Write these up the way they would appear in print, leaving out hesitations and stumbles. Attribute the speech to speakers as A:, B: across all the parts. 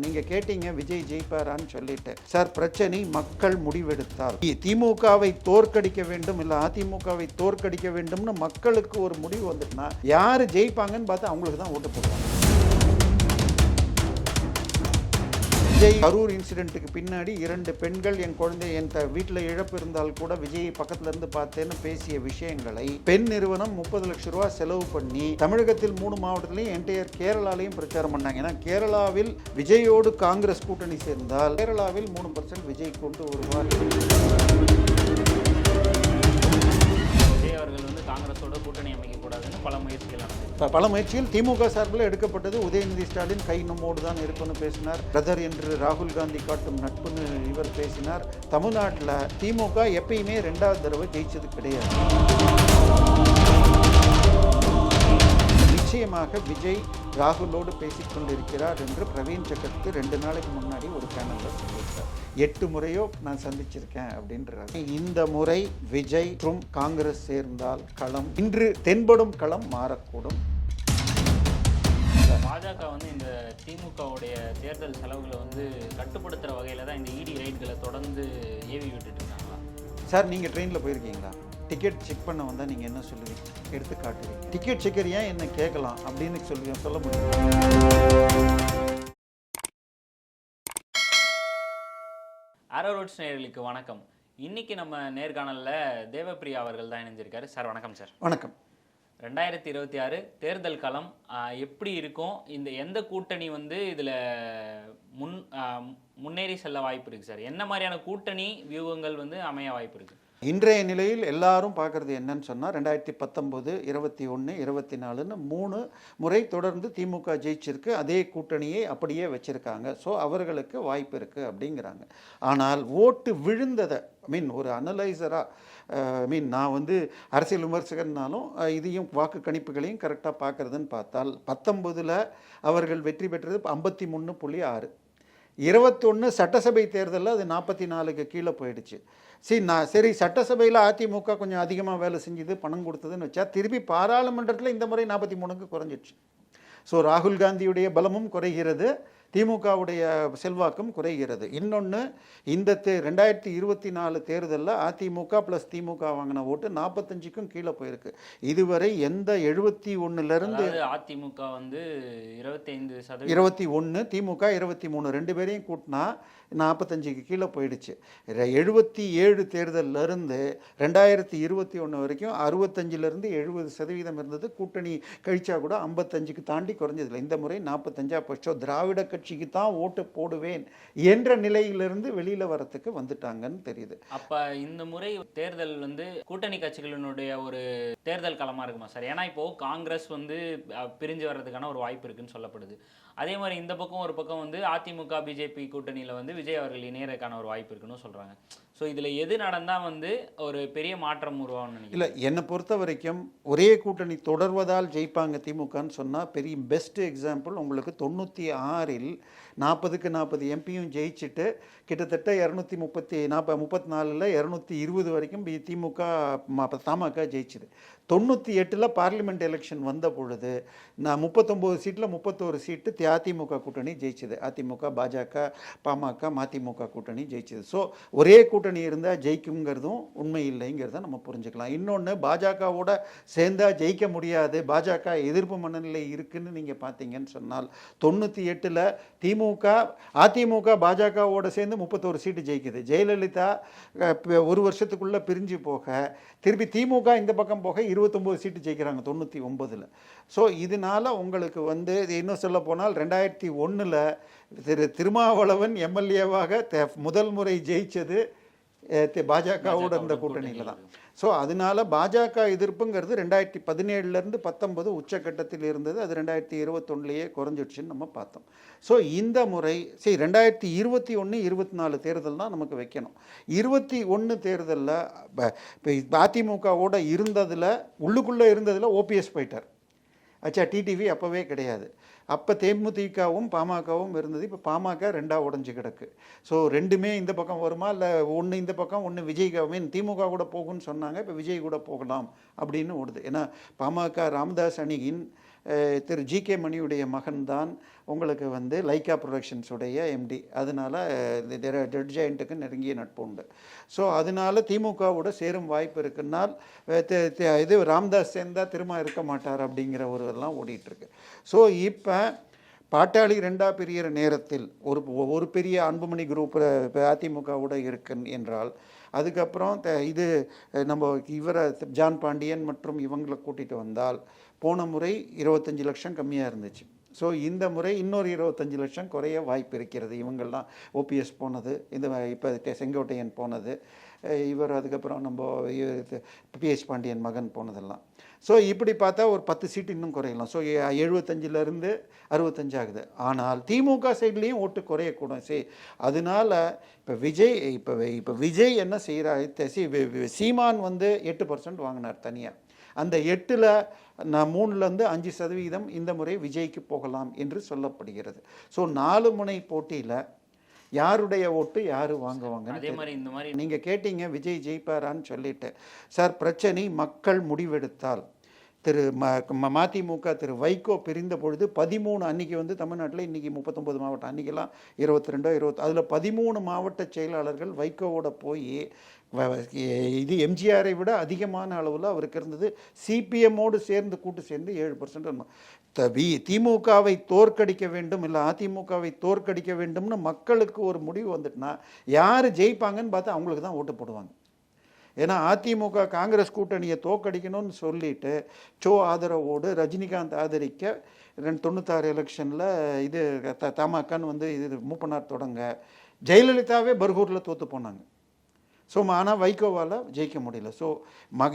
A: நீங்க கேட்டீங்க விஜய் ஜெயிப்பாரான்னு சொல்லிட்டு. சார், பிரச்சனை மக்கள் முடிவெடுத்தால் திமுகவை தோற்கடிக்க வேண்டும் இல்ல அதிமுகவை தோற்கடிக்க வேண்டும்னு மக்களுக்கு ஒரு முடிவு வந்துட்டுனா யாரு ஜெயிப்பாங்கன்னு பார்த்து அவங்களுக்கு தான் ஓட்டு போடுவாங்க. விஜய் கரூர் இன்சிடென்ட்டுக்கு பின்னாடி 2 பெண்கள் என் குழந்தை என் வீட்டில் இழப்பு இருந்தால் கூட விஜய் பக்கத்துல இருந்து பார்த்தேன்னு பேசிய விஷயங்களை பெண் நிறுவனம் 30 லட்சம் ரூபாய் செலவு பண்ணி தமிழகத்தில் 3 மாவட்டத்திலையும் என்டையர் கேரளாலையும் பிரச்சாரம் பண்ணாங்க. ஏன்னா கேரளாவில் விஜயோடு காங்கிரஸ் கூட்டணி சேர்ந்தால் கேரளாவில் 3% விஜய் கொண்டு வருவார்.
B: காங்கிரஸோட கூட்டணி அமைக்கக்கூடாதுன்னு
A: பல முயற்சிகள் திமுக சார்பில் எடுக்கப்பட்டது. உதயநிதி ஸ்டாலின் கை நம்மோடு தான் இருப்புன்னு பேசினார். பிரதர் என்று ராகுல் காந்தி காட்டும் நட்புன்னு இவர் பேசினார். தமிழ்நாட்டில் திமுக எப்பயுமே 2வது தடவை ஜெயிச்சது கிடையாது. நிச்சயமாக விஜய் ராகுலோடு பேசிக்கொண்டிருக்கிறார் என்று பிரவீன் சக்கரவர்த்தி 2 நாளைக்கு முன்னாடி ஒரு சேனலில் சொல்லியிருக்கார். 8 முறையோ நான் சந்திச்சிருக்கேன் அப்படின்றார். இந்த முறை விஜய் மற்றும் காங்கிரஸ் சேர்ந்தால் களம் இன்று தென்படும் களம் மாறக்கூடும்.
B: பாஜக இந்த திமுகவுடைய தேர்தல் செலவுகளை கட்டுப்படுத்துகிற வகையில் தான் இந்த இடி ரைட்களை தொடர்ந்து ஏவி விட்டுட்டு இருக்காங்களா?
A: சார், நீங்கள் ட்ரெயினில் போயிருக்கீங்களா? டிக்கெட் செக் பண்ண வந்தால் நீங்கள் என்ன சொல்லுவீங்க? எடுத்து காட்டுவீங்க. டிக்கெட் செக்கர் ஏன் என்ன கேட்கலாம் அப்படின்னு சொல்ல முடியும்.
B: ஆரோ ரூட்ஸ் நேயர்களுக்கு வணக்கம். இன்னைக்கு நம்ம நேர்காணலில் தேவப்பிரியா அவர்கள் தான் இணைஞ்சிருக்காரு. சார் வணக்கம். சார்
A: வணக்கம்.
B: 2026 தேர்தல் களம் எப்படி இருக்கும்? எந்த கூட்டணி இதில் முன்னேறி செல்ல வாய்ப்பு இருக்குது சார்? என்ன மாதிரியான கூட்டணி வியூகங்கள் அமைய வாய்ப்பு இருக்குது?
A: இன்றைய நிலையில் எல்லாரும் பார்க்குறது என்னன்னு சொன்னால் 2019, 21, 24ன்னு 3 முறை தொடர்ந்து திமுக ஜெயிச்சிருக்கு. அதே கூட்டணியை அப்படியே வச்சுருக்காங்க. ஸோ அவர்களுக்கு வாய்ப்பு இருக்குது அப்படிங்கிறாங்க. ஆனால் ஓட்டு விழுந்ததை ஒரு அனலைசராக நான் அரசியல் விமர்சகர்னாலும் இதையும் வாக்கு கணிப்புகளையும் கரெக்டாக பார்க்குறதுன்னு பார்த்தால் 19 அவர்கள் வெற்றி பெற்றது 53.6, 21 சட்டசபை தேர்தலில் அது 44க்கு கீழே போயிடுச்சு. சரி சட்டசபையில் அதிமுக கொஞ்சம் அதிகமாக வேலை செஞ்சுது, பணம் கொடுத்ததுன்னு வச்சா திருப்பி பாராளுமன்றத்தில் இந்த முறை 43க்கு குறைஞ்சிடுச்சு. ஸோ ராகுல் காந்தியுடைய பலமும் குறைகிறது, திமுகவுடைய செல்வாக்கும் குறைகிறது. இன்னொன்று, இந்த 2024 தேர்தலில் அதிமுக ப்ளஸ் திமுக வாங்கின ஓட்டு 45க்கும் கீழே போயிருக்கு. இதுவரை எந்த 71லேருந்து
B: அதிமுக 25%,
A: 21, திமுக 23, 2 பேரையும் கூட்டினா 45க்கு கீழே போயிடுச்சு. 77 தேர்தலிருந்து 2021 வரைக்கும் 65லேருந்து 70% இருந்தது. கூட்டணி கழிச்சா கூட 55க்கு தாண்டி குறைஞ்சதில்லை. இந்த முறை 45 போச்சோ. திராவிட கட்சிக்கு தான் ஓட்டு போடுவேன் என்ற நிலையிலிருந்து வெளியில் வரத்துக்கு வந்துட்டாங்கன்னு தெரியுது.
B: அப்போ இந்த முறை தேர்தல் கூட்டணி கட்சிகளினுடைய ஒரு தேர்தல் களமாக இருக்குமா சார்? ஏன்னா இப்போது காங்கிரஸ் பிரிஞ்சு வர்றதுக்கான ஒரு வாய்ப்பு இருக்குன்னு சொல்லப்படுது. அதே மாதிரி இந்த பக்கம் ஒரு பக்கம் அதிமுக பிஜேபி கூட்டணியில் விஜய் அவர்கள் இணையறதுக்கான ஒரு வாய்ப்பு இருக்குன்னு சொல்கிறாங்க. ஸோ இதில் எது நடந்தால் ஒரு பெரிய மாற்றம் உருவாகணும்?
A: இல்லை, என்னை பொறுத்த வரைக்கும் ஒரே கூட்டணி தொடர்வதால் ஜெயிப்பாங்க திமுகன்னு சொன்னால் பெரிய பெஸ்ட் எக்ஸாம்பிள் உங்களுக்கு 96ல் 40க்கு 40 எம்பியும் ஜெயிச்சுட்டு கிட்டத்தட்ட 234ல் 220 வரைக்கும் திமுக தமாக ஜெயிச்சுது. 98ல் பார்லிமெண்ட் எலெக்ஷன் வந்த பொழுது 39 சீட்டில் 31 சீட்டு அதிமுக கூட்டணி ஜெயிச்சுது. அதிமுக, பாஜக, பாமக, மதிமுக கூட்டணி ஜெயிச்சுது. ஸோ ஒரே கூட்டணி இருந்தால் ஜெயிக்குங்கிறதும் உண்மை இல்லைங்கிறத நம்ம புரிஞ்சுக்கலாம். இன்னொன்று, பாஜகவோட சேர்ந்தால் ஜெயிக்க முடியாது, பாஜக எதிர்ப்பு மனநிலை இருக்குன்னு நீங்கள் பார்த்தீங்கன்னு சொன்னால் 98ல் அதிமுக பாஜகவோட சேர்ந்து 31 சீட்டு ஜெயிக்குது. ஜெயலலிதா 1 வருஷத்துக்குள்ளே பிரிஞ்சு போக திருப்பி திமுக இந்த பக்கம் போக 29 சீட்டு ஜெயிக்கிறாங்க 99ல். ஸோ இதனால் உங்களுக்கு இன்னும் சொல்ல போனால் 2001ல் திருமாவளவன் எம்எல்ஏவாக முதல் முறை ஜெயிச்சது பாஜகவோட இந்த கூட்டணியில் தான். ஸோ அதனால பாஜக எதிர்ப்புங்கிறது 2017லேருந்து 19 உச்சக்கட்டத்தில் இருந்தது. அது 2021லேயே குறைஞ்சிடுச்சுன்னு நம்ம பார்த்தோம். ஸோ இந்த முறை 2021, 24 தேர்தல் தான் நமக்கு வைக்கணும். 21 தேர்தலில் அதிமுகவோட இருந்ததில் உள்ளுக்குள்ளே இருந்ததில் ஓபிஎஸ் போயிட்டார். டிடிவி அப்போவே கிடையாது. அப்போ தேமுதிகவும் பாமகவும் இருந்தது. இப்போ பாமக 2ஆக உடஞ்சி கிடக்கு. ஸோ 2மே இந்த பக்கம் வருமா, இல்லை ஒன்று இந்த பக்கம் ஒன்று விஜய் திமுக கூட போகும்னு சொன்னாங்க. இப்போ விஜய் கூட போகலாம் அப்படின்னு ஓடுது. ஏன்னா பாமக ராமதாஸ் அணியின் திரு ஜி.கே. மணியுடைய மகன்தான் உங்களுக்கு வந்து லைக்கா ப்ரொடக்ஷன்ஸுடைய எம்டி. அதனால் ரெட் ஜெயண்ட்டுக்கு நெருங்கிய நட்பு உண்டு. ஸோ அதனால திமுகவோட சேரும் வாய்ப்பு இருக்குன்னால் இது ராம்தாஸ் சேர்ந்தால் திரும்ப இருக்க மாட்டார் அப்படிங்கிற ஒரு இதெல்லாம் ஓடிட்டுருக்கு. ஸோ இப்போ பாட்டாளி ரெண்டா பிரிகிற நேரத்தில் ஒரு பெரிய அன்புமணி குரூப் அதிமுகவோட இருக்கு என்றால், அதுக்கப்புறம் இது நம்ம இவரை ஜான் பாண்டியன் மற்றும் இவங்களை கூட்டிகிட்டு வந்தால், போன முறை 25 லட்சம் கம்மியாக இருந்துச்சு. ஸோ இந்த முறை இன்னொரு 25 லட்சம் குறைய வாய்ப்பு இருக்கிறது. இவங்கள்லாம் ஓபிஎஸ் போனது, இந்த இப்போ செங்கோட்டையன் போனது, இவர் அதுக்கப்புறம் நம்ம பிஎஸ் பாண்டியன் மகன் போனதெல்லாம். ஸோ இப்படி பார்த்தா ஒரு 10 சீட்டு இன்னும் குறையலாம். ஸோ 75லேருந்து 65 ஆகுது. ஆனால் திமுக சைட்லேயும் ஓட்டு குறையக்கூடும். அதனால இப்போ விஜய் என்ன செய்கிறார், சீமான் வந்து 8% வாங்கினார் தனியாக. அந்த 8ல் நான் 3லேருந்து 5% இந்த முறை விஜய்க்கு போகலாம் என்று சொல்லப்படுகிறது. ஸோ 4 முனை போட்டியில் யாருடைய ஓட்டு யார் வாங்குவாங்க.
B: அதே மாதிரி இந்த மாதிரி
A: நீங்கள் கேட்டீங்க விஜய் ஜெயிப்பாரான்னு சொல்லிட்டு. சார், பிரச்சனை மக்கள் முடிவெடுத்தால் திரு மதிமுக திரு வைகோ பிரிந்த பொழுது 13 அன்றைக்கி வந்து தமிழ்நாட்டில் இன்றைக்கி 39 மாவட்டம், அன்றைக்கெல்லாம் 22 அதில் 13 மாவட்ட செயலாளர்கள் வைகோவோட போய் இது எம்ஜிஆரை விட அதிகமான அளவில் அவருக்கு இருந்தது. சிபிஎம்மோடு சேர்ந்து கூட்டு சேர்ந்து 7%. திமுகவை தோற்கடிக்க வேண்டும், இல்லை அதிமுகவை தோற்கடிக்க வேண்டும்னு மக்களுக்கு ஒரு முடிவு வந்துட்டுனா யார் ஜெயிப்பாங்கன்னு பார்த்தா அவங்களுக்கு தான் ஓட்டு போடுவாங்க. ஏன்னா அதிமுக காங்கிரஸ் கூட்டணியை தோற்கடிக்கணும்னு சொல்லிட்டு ஆதரவோடு ரஜினிகாந்த் ஆதரிக்க 96 எலெக்ஷனில் இது தமாகன்னு வந்து இது மூப்பனார் தொடங்க ஜெயலலிதாவே பர்கூரில் தோற்று போனாங்க. ஸோ ஆனால் வைகோவால் ஜெயிக்க முடியல. ஸோ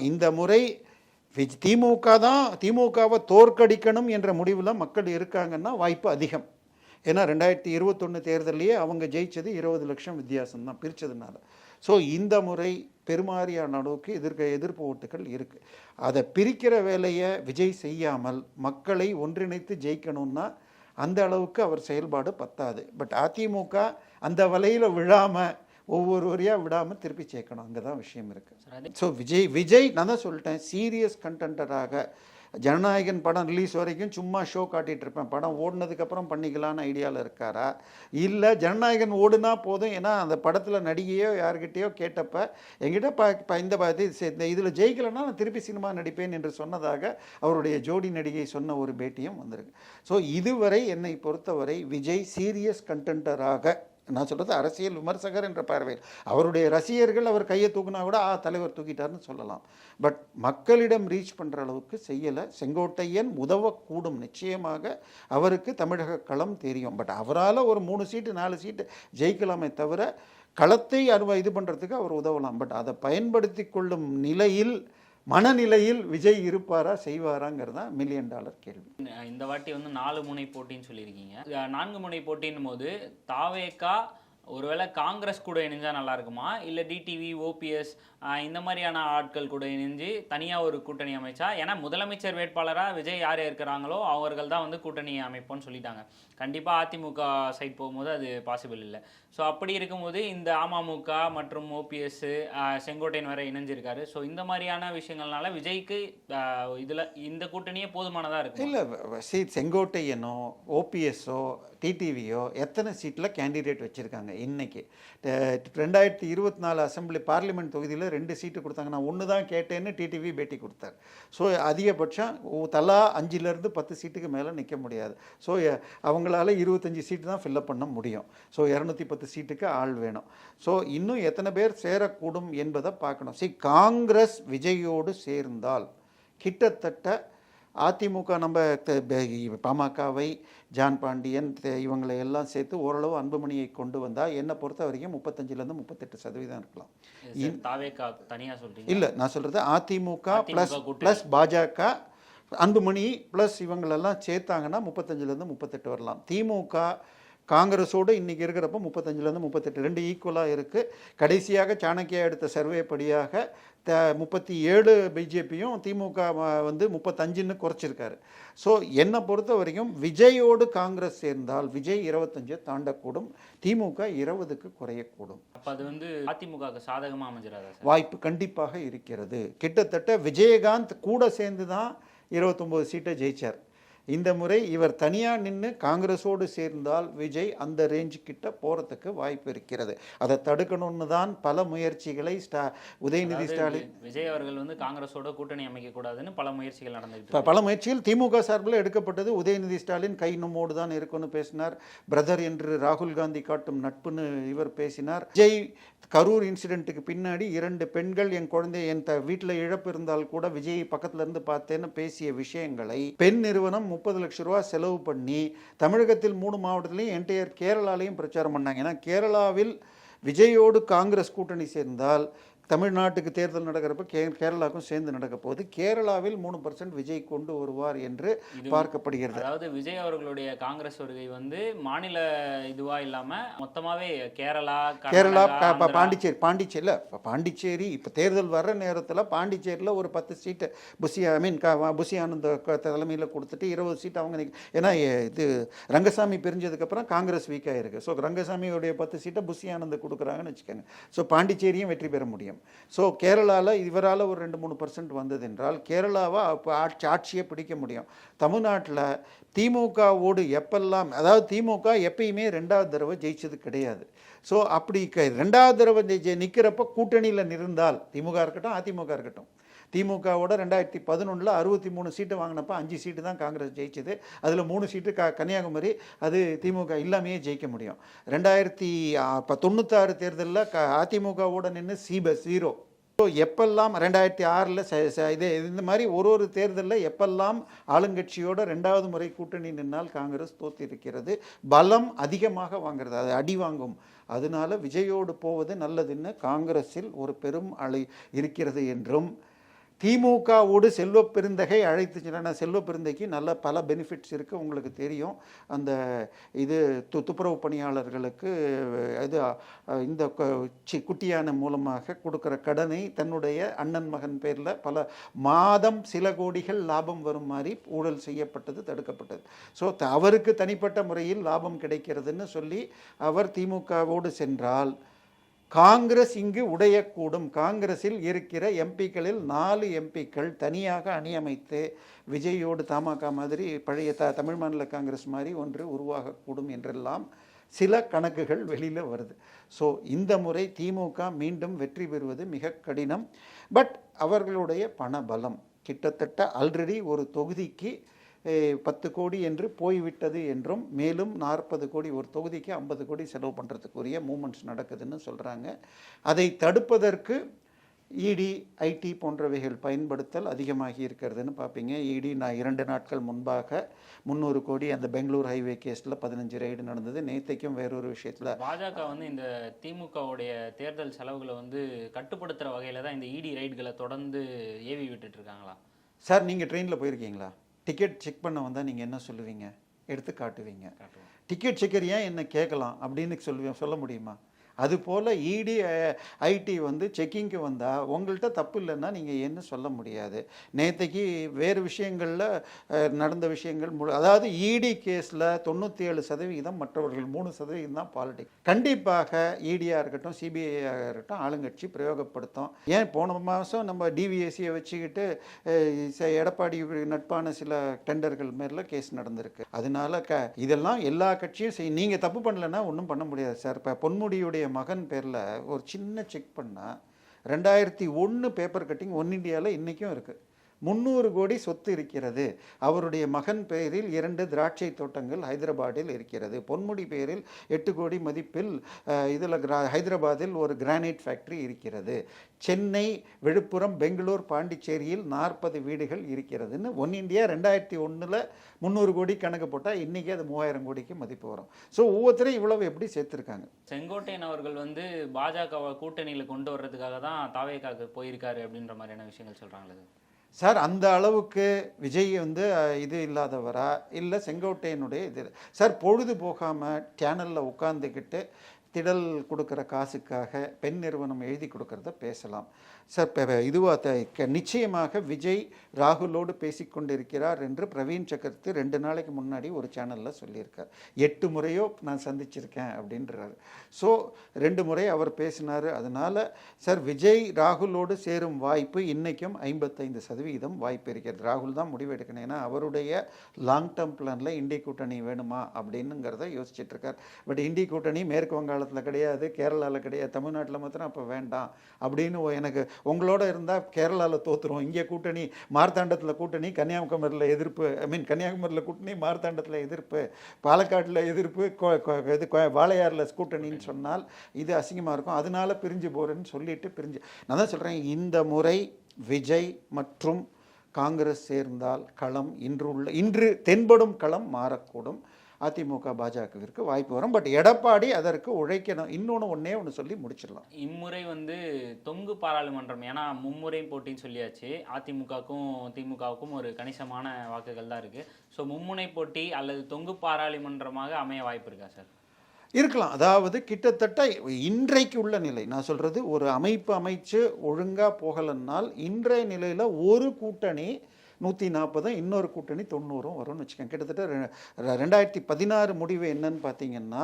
A: இந்த முறை திமுகவை தோற்கடிக்கணும் என்ற முடிவில் மக்கள் இருக்காங்கன்னா வாய்ப்பு அதிகம். ஏன்னா 2021 தேர்தலையே அவங்க ஜெயிச்சது 20 லட்சம் வித்தியாசம்தான் பிரித்ததுனால. ஸோ இந்த முறை பெருமாறியான அளவுக்கு எதிர்ப்பு ஓட்டுகள் இருக்குது. அதை பிரிக்கிற வேலையை விஜய் செய்யாமல் மக்களை ஒன்றிணைத்து ஜெயிக்கணும்னா அந்த அளவுக்கு அவர் செயல்பாடு பத்தாது. பட் அதிமுக அந்த வலையில் விழாமல் ஒவ்வொருவரையாக விடாமல் திருப்பி சேர்க்கணும். அங்கே தான் விஷயம் இருக்குது. ஸோ விஜய் நான் தான் சொல்லிட்டேன், சீரியஸ் கண்டென்டராக ஜனநாயகன் படம் ரிலீஸ் வரைக்கும் சும்மா ஷோ காட்டிகிட்டு இருப்பேன், படம் ஓடினதுக்கப்புறம் பண்ணிக்கலான்னு ஐடியாவில் இருக்காரா, இல்லை ஜனநாயகன் ஓடுனா போதும், ஏன்னா அந்த படத்தில் நடிகையோ யார்கிட்டையோ கேட்டப்ப என்கிட்ட இந்த இதில் ஜெயிக்கலைன்னா நான் திருப்பி சினிமா நடிப்பேன் என்று சொன்னதாக அவருடைய ஜோடி நடிகை சொன்ன ஒரு பேட்டியும் வந்திருக்கு. ஸோ இதுவரை என்னை பொறுத்தவரை விஜய் சீரியஸ் கண்டென்டராக, நான் சொல்கிறது அரசியல் விமர்சகர் என்ற பார்வையில், அவருடைய ரசிகர்கள் அவர் கையை தூக்குனா கூட தலைவர் தூக்கிட்டார்னு சொல்லலாம். பட் மக்களிடம் ரீச் பண்ணுற அளவுக்கு செய்யலை. செங்கோட்டையன் உதவக்கூடும், நிச்சயமாக அவருக்கு தமிழக களம் தெரியும். பட் அவரால் ஒரு 3 சீட்டு 4 சீட்டு ஜெயிக்கலாமே தவிர களத்தை இது பண்ணுறதுக்கு அவர் உதவலாம். பட் அதை பயன்படுத்தி கொள்ளும் மனநிலையில் விஜய் இருப்பாரா செய்வாராங்கிறது தான் $1 மில்லியன் கேள்வி.
B: இந்த வாட்டி வந்து 4 முனை போட்டின்னு சொல்லியிருக்கீங்க. 4 முனை போட்டின் போது தாவேகா ஒருவேளை காங்கிரஸ் கூட இணைஞ்சா நல்லா இருக்குமா, இல்லை டிடிவி ஓபிஎஸ் இந்த மாதிரியான ஆட்கள் கூட இணைஞ்சு தனியாக ஒரு கூட்டணி அமைச்சா? ஏன்னா முதலமைச்சர் வேட்பாளராக விஜய் யார் இருக்கிறாங்களோ அவர்கள் தான் வந்து கூட்டணி அமைப்போன்னு சொல்லிட்டாங்க. கண்டிப்பாக அதிமுக சைட் போகும்போது அது பாசிபிள் இல்லை. ஸோ அப்படி இருக்கும்போது இந்த அமமுக மற்றும் ஓபிஎஸ் செங்கோட்டையன் வரை இணைஞ்சிருக்காரு. ஸோ இந்த மாதிரியான விஷயங்கள்னால விஜய்க்கு இதில் இந்த கூட்டணியே போதுமானதாக இருக்கு.
A: இல்லை, செங்கோட்டையனோ ஓபிஎஸ்ஸோ டிடிவியோ எத்தனை சீட்டில் கேண்டிடேட் வச்சுருக்காங்க இன்னைக்கு? 2024 அசம்பிளி பார்லிமெண்ட் தொகுதியில் 2 சீட்டு கொடுத்தாங்க. நான் 1 தான் கேட்டேன்னு டிடிவி பேட்டி கொடுத்தார். ஸோ அதிகபட்சம் தலா 5லேருந்து 10 சீட்டுக்கு மேலே நிற்க முடியாது. ஸோ அவங்களால 25 சீட்டு தான் ஃபில்லப் பண்ண முடியும். ஸோ 210 சீட்டுக்கு ஆள் வேணும். ஸோ இன்னும் எத்தனை பேர் சேரக்கூடும் என்பதை பார்க்கணும். காங்கிரஸ் விஜயோடு சேர்ந்தால் கிட்டத்தட்ட அதிமுக நம்ம பாமகவை ஜான் பாண்டியன் இவங்களை எல்லாம் சேர்த்து ஓரளவு அன்புமணியை கொண்டு வந்தால் என்னை பொறுத்த வரைக்கும் 35லேருந்து 38% இருக்கலாம். இல்லை, நான் சொல்கிறது அதிமுக ப்ளஸ் பாஜக அன்புமணி ப்ளஸ் இவங்களெல்லாம் சேர்த்தாங்கன்னா 35லேருந்து 38 வரலாம். திமுக காங்கிரஸோடு இன்றைக்கி இருக்கிறப்ப 35லேருந்து 38 2 ஈக்குவலாக இருக்குது. கடைசியாக சாணக்கியா எடுத்த சர்வே படியாக 37 பிஜேபியும் திமுக வந்து 35ன்னு குறைச்சிருக்காரு. ஸோ என்னை பொறுத்த வரைக்கும் விஜயோடு காங்கிரஸ் சேர்ந்தால் விஜய் 25 தாண்டக்கூடும், திமுக 20க்கு குறையக்கூடும்.
B: அப்போ அது வந்து அதிமுக சாதகமாக அமைஞ்சிடாதா?
A: வாய்ப்பு கண்டிப்பாக இருக்கிறது. கிட்டத்தட்ட விஜயகாந்த் கூட சேர்ந்து தான் 29 சீட்டை ஜெயிச்சார். இந்த முறை இவர் தனியாக நின்று காங்கிரஸோடு சேர்ந்தால் விஜய் அந்த ரேஞ்சு கிட்ட போகிறதுக்கு வாய்ப்பு இருக்கிறது. அதை தடுக்கணும்னு தான் பல முயற்சிகளை உதயநிதி ஸ்டாலின்
B: விஜய் அவர்கள் வந்து காங்கிரஸோட கூட்டணி அமைக்கக்கூடாதுன்னு பல முயற்சிகள் நடந்துகிட்டு
A: பல முயற்சிகள் திமுக சார்பில் எடுக்கப்பட்டது. உதயநிதி ஸ்டாலின் கை நம்மோடு தான் இருக்குன்னு பேசினார். பிரதர் என்று ராகுல் காந்தி காட்டும் நட்புன்னு இவர் பேசினார். விஜய் கரூர் இன்சிடென்ட்டுக்கு பின்னாடி 2 பெண்கள் என் குழந்தை என் வீட்டில் இழப்பு இருந்தால் கூட விஜய் பக்கத்துல இருந்து பார்த்தேன்னு பேசிய விஷயங்களை பெண் நிறுவனம் 30 லட்சம் ரூபா செலவு பண்ணி தமிழகத்தில் 3 மாவட்டத்திலையும் என்டையர் கேரளாலையும் பிரச்சாரம் பண்ணாங்க. ஏன்னா கேரளாவில் விஜயோடு காங்கிரஸ் கூட்டணி சேர்ந்தால் தமிழ்நாட்டுக்கு தேர்தல் நடக்கிறப்ப கேரளாவுக்கும் சேர்ந்து நடக்க போகுது. கேரளாவில் 3% விஜய் கொண்டு வருவார் என்று பார்க்கப்படுகிறது.
B: அதாவது விஜய் அவர்களுடைய காங்கிரஸ் வருகை வந்து மாநில இதுவா இல்லாம மொத்தமாவே கேரளா
A: பாண்டிச்சேரி இப்போ தேர்தல் வர்ற நேரத்தில் பாண்டிச்சேரியில் ஒரு 10 சீட்டு புசி ஆனந்த தலைமையில் கொடுத்துட்டு 20 சீட் அவங்க ஏன்னா இது ரங்கசாமி பிரிஞ்சதுக்கப்புறம் காங்கிரஸ் வீக் ஆயிருக்கு. ஸோ ரங்கசாமியோடைய 10 சீட்டை புசி ஆனந்த் கொடுக்குறாங்கன்னு வச்சுக்கோங்க. ஸோ பாண்டிச்சேரியும் வெற்றி பெற முடியும். ஸோ கேரளாவில் இவரால் ஒரு 2-3% வந்தது என்றால் கேரளாவை அப்போ ஆட்சியை பிடிக்க முடியும். தமிழ்நாட்டில் திமுகவோடு எப்பெல்லாம், அதாவது திமுக எப்பயுமே 2வது தடவை ஜெயிச்சது கிடையாது. ஸோ அப்படி 2வது தடவை நிற்கிறப்ப கூட்டணியில் நிறந்தால் திமுக இருக்கட்டும் அதிமுக இருக்கட்டும், திமுகவோட 2011 63 சீட்டு வாங்கினப்போ 5 சீட்டு தான் காங்கிரஸ் ஜெயிச்சது. அதில் 3 சீட்டு கன்னியாகுமரி, அது திமுக இல்லாமையே ஜெயிக்க முடியும். 1996 தேர்தலில் அதிமுகவோட நின்று 0. ஸோ எப்பெல்லாம் 2006 இது இந்த மாதிரி ஒரு தேர்தலில் எப்பெல்லாம் ஆளுங்கட்சியோட 2வது முறை கூட்டணி நின்னால் காங்கிரஸ் தோற்றிருக்கிறது. பலம் அதிகமாக வாங்கிறது, அது அடி வாங்கும். அதனால விஜயோடு போவது நல்லதுன்னு காங்கிரஸில் ஒரு பெரும் அலை இருக்கிறது என்றும், திமுகவோடு செல்வ பெருந்தகை அழைத்து சென்ற செல்வ பெருந்தைக்கு நல்ல பல பெனிஃபிட்ஸ் இருக்குது. உங்களுக்கு தெரியும், அந்த இது துப்புரவு பணியாளர்களுக்கு இது இந்த குட்டியான மூலமாக கொடுக்குற கடனை தன்னுடைய அண்ணன் மகன் பேரில் பல மாதம் சில கோடிகள் லாபம் வரும் மாதிரி ஊழல் செய்யப்பட்டது, தடுக்கப்பட்டது. ஸோ அவருக்கு தனிப்பட்ட முறையில் லாபம் கிடைக்கிறதுன்னு சொல்லி அவர் திமுகவோடு சென்றால் காங்கிரஸ் இங்கு உடையக்கூடும். காங்கிரஸில் இருக்கிற எம்பிக்களில் 4 எம்பிக்கள் தனியாக அணியமைத்து விஜயோடு தமாக மாதிரி பழைய தமிழ் மாநில காங்கிரஸ் மாதிரி ஒன்று உருவாகக்கூடும் என்றெல்லாம் சில கணக்குகள் வெளியில் வருது. ஸோ இந்த முறை திமுக மீண்டும் வெற்றி பெறுவது மிக கடினம். பட் அவர்களுடைய பணபலம் கிட்டத்தட்ட ஆல்ரெடி ஒரு தொகுதிக்கு 10 கோடி என்று போய்விட்டது என்றும், மேலும் 40 கோடி, ஒரு தொகுதிக்கு 50 கோடி செலவு பண்ணுறதுக்குரிய மூமெண்ட்ஸ் நடக்குதுன்னு சொல்கிறாங்க. அதை தடுப்பதற்கு இடி, ஐடி போன்றவைகள் பயன்படுத்தல் அதிகமாகி இருக்கிறதுன்னு பார்ப்பீங்க. இடி நான் 2 நாட்கள் முன்பாக 300 கோடி அந்த பெங்களூர் ஹைவே கேஸில் 15 ரைடு நடந்தது. நேற்றைக்கும் வேறொரு விஷயத்தில்
B: பாஜக வந்து இந்த திமுகவுடைய தேர்தல் செலவுகளை வந்து கட்டுப்படுத்துகிற வகையில் தான் இந்த இடி ரைடுகளை தொடர்ந்து ஏவி விட்டுட்டு இருக்காங்களா?
A: சார், நீங்கள் ட்ரெயினில் போயிருக்கீங்களா? டிக்கெட் செக் பண்ண வந்தால் நீங்கள் என்ன சொல்லுவீங்க? எடுத்து காட்டுவீங்க. டிக்கெட் செக்கர் ஏன் என்ன கேட்கலாம் அப்படின்னு சொல்ல முடியுமா? அதுபோல் இடி, ஐடி வந்து செக்கிங்க்கு வந்தால் உங்கள்கிட்ட தப்பு இல்லைன்னா நீங்கள் என்ன சொல்ல முடியாது. நேற்றைக்கு வேறு விஷயங்களில் நடந்த விஷயங்கள் அதாவது இடி கேஸில் 97% மற்றவர்கள் 3% தான் பாலிடிக்ஸ். கண்டிப்பாக இடியாக இருக்கட்டும், சிபிஐயாக இருக்கட்டும், ஆளுங்கட்சி பிரயோகப்படுத்தும். ஏன் போன மாதம் நம்ம டிவிஎஸ்சியை வச்சுக்கிட்டு எடப்பாடி நட்பான சில டெண்டர்கள் மேலே கேஸ் நடந்திருக்கு. அதனால இதெல்லாம் எல்லா கட்சியும் நீங்கள் தப்பு பண்ணலைன்னா ஒன்றும் பண்ண முடியாது சார். இப்போ பொன்முடியுடைய மகன் பேரில் ஒரு சின்ன செக் பண்ணால் 2001 பேப்பர் கட்டிங் ஒன் இண்டியாவில் இன்றைக்கும் இருக்குது. 300 கோடி சொத்து இருக்கிறது. அவருடைய மகன் பெயரில் 2 திராட்சை தோட்டங்கள் ஹைதராபாத்தில் இருக்கிறது. பொன்முடி பெயரில் 8 கோடி மதிப்பில் இதில் ஹைதராபாத்தில் ஒரு கிரானைட் ஃபேக்ட்ரி இருக்கிறது. சென்னை, விழுப்புரம், பெங்களூர், பாண்டிச்சேரியில் 40 வீடுகள் இருக்கிறதுன்னு ஒன் இண்டியா 2001 300 கோடி கணக்கு போட்டால் இன்றைக்கி அது 3000 கோடிக்கு மதிப்பு வரும். ஸோ ஒவ்வொருத்தரும் இவ்வளவு எப்படி சேர்த்துருக்காங்க.
B: செங்கோட்டையன் அவர்கள் வந்து பாஜகவை கூட்டணியில் கொண்டு வர்றதுக்காக தான் தாவேக்காக்கு போயிருக்காரு அப்படின்ற மாதிரியான விஷயங்கள் சொல்கிறாங்களே
A: சார். அந்த அளவுக்கு விஜய் வந்து இது இல்லாதவரா இல்லை செங்கோட்டையனுடைய இது? சார், பொழுது போகாமல் சேனலில் உட்காந்துக்கிட்டு திடல் கொடுக்குற காசுக்காக பெண் நிறுவனம் எழுதி கொடுக்கறத பேசலாம் சார். இதுவாக நிச்சயமாக விஜய் ராகுலோடு பேசிக்கொண்டிருக்கிறார் என்று பிரவீன் சக்கரவர்த்தி 2 நாளைக்கு முன்னாடி ஒரு சேனலில் சொல்லியிருக்கார். 8 முறையோ நான் சந்திச்சிருக்கேன் அப்படின்றாரு. ஸோ 2 முறை அவர் பேசினார். அதனால் சார் விஜய் ராகுலோடு சேரும் வாய்ப்பு இன்றைக்கும் 55% வாய்ப்பு இருக்கிறது. ராகுல் தான் முடிவு எடுக்கணும். ஏன்னா அவருடைய லாங் டேர்ம் பிளானில் இந்திய கூட்டணி வேணுமா அப்படின்னுங்கிறத யோசிச்சுட்டு இருக்கார். பட் இந்திய கூட்டணி மேற்கு வங்காளத்தில் கிடையாது, கேரளாவில் கிடையாது, தமிழ்நாட்டில் மாத்திரம் அப்போ வேண்டாம் அப்படின்னு எனக்கு உங்களோட இருந்தால் கேரளாவில் தோற்றுரும், இங்கே கூட்டணி மார்த்தாண்டத்தில் கூட்டணி, கன்னியாகுமரியில் எதிர்ப்பு, கன்னியாகுமரியில் கூட்டணி, மார்த்தாண்டத்தில் எதிர்ப்பு, பாலக்காட்டில் எதிர்ப்பு, இது வாளையாரில் கூட்டணின்னு சொன்னால் இது அசிங்கமாக இருக்கும். அதனால பிரிஞ்சு போகிறேன்னு சொல்லிட்டு பிரிஞ்சு. நான் தான் சொல்கிறேன், இந்த முறை விஜய் மற்றும் காங்கிரஸ் சேர்ந்தால் களம் இன்று தென்படும் களம் மாறக்கூடும். அதிமுக பாஜகவிற்கு வாய்ப்பு வரும். பட் எடப்பாடி அதற்கு உழைக்கணும். ஒன்று சொல்லி முடிச்சிடலாம்.
B: இம்முறை தொங்கு பாராளுமன்றம், ஏன்னா மும்முறை போட்டின்னு சொல்லியாச்சு, அதிமுகவுக்கும் திமுகவுக்கும் ஒரு கணிசமான வாக்குகள் தான் இருக்குது. ஸோ மும்முனை போட்டி அல்லது தொங்கு பாராளுமன்றமாக அமைய வாய்ப்பு இருக்கா சார்?
A: இருக்கலாம். அதாவது கிட்டத்தட்ட இன்றைக்கு உள்ள நிலை நான் சொல்கிறது, ஒரு அமைப்பு அமைச்சு ஒழுங்காக போகலன்னால் இன்றைய நிலையில் ஒரு கூட்டணி 140, இன்னொரு கூட்டணி 90 வரும்னு வச்சுக்கோங்க. கிட்டத்தட்ட 2016 முடிவு என்னன்னு பார்த்தீங்கன்னா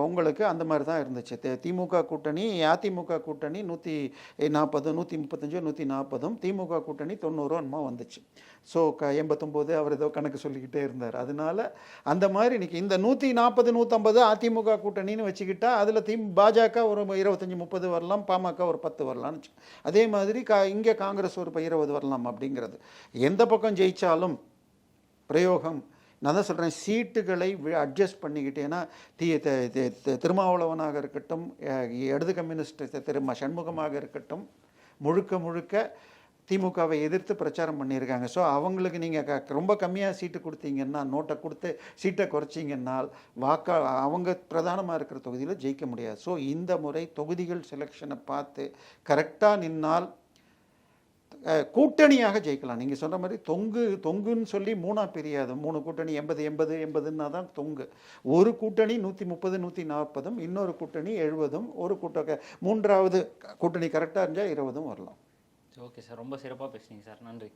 A: உங்களுக்கு அந்த மாதிரி தான் இருந்துச்சு. திமுக கூட்டணி, அதிமுக கூட்டணி 140, 135, 140, திமுக கூட்டணி 90 என்னமோ வந்துச்சு. ஸோ 89 அவர் ஏதோ கணக்கு சொல்லிக்கிட்டே இருந்தார். அதனால அந்த மாதிரி இன்னைக்கு இந்த 140, 150 அதிமுக கூட்டணின்னு வச்சுக்கிட்டா அதில் பாஜக ஒரு 25, 30 வரலாம், பாமக ஒரு 10 வரலாம்னு வச்சு. அதே மாதிரி இங்கே காங்கிரஸ் ஒரு 20 வரலாம். அப்படிங்கிறது எந்த பக்கம் ஜெயிச்சாலும் பிரயோகம். நான் தான் சொல்கிறேன், சீட்டுகளை அட்ஜஸ்ட் பண்ணிக்கிட்டேன்னா திருமாவளவனாக இருக்கட்டும், இடது கம்யூனிஸ்ட் சண்முகமாக இருக்கட்டும், முழுக்க திமுகவை எதிர்த்து பிரச்சாரம் பண்ணியிருக்காங்க. ஸோ அவங்களுக்கு நீங்கள் ரொம்ப கம்மியாக சீட்டு கொடுத்தீங்கன்னா, நோட்டை கொடுத்து சீட்டை குறைச்சிங்கன்னால் அவங்க பிரதானமாக இருக்கிற தொகுதியில் ஜெயிக்க முடியாது. ஸோ இந்த முறை தொகுதிகள் செலெக்ஷனை பார்த்து கரெக்டாக நின்னால் கூட்டணியாக ஜெயிக்கலாம். நீங்கள் சொன்ன மாதிரி தொங்குன்னு சொல்லி 3 பிரியாது. 3 கூட்டணி 80 தான் தொங்கு. ஒரு கூட்டணி 130, 140, இன்னொரு கூட்டணி 70, ஒரு மூன்றாவது கூட்டணி கரெக்டாக இருந்தால் 20 வரலாம்.
B: ஓகே சார், ரொம்ப சிறப்பாக பேசுனீங்க சார், நன்றி.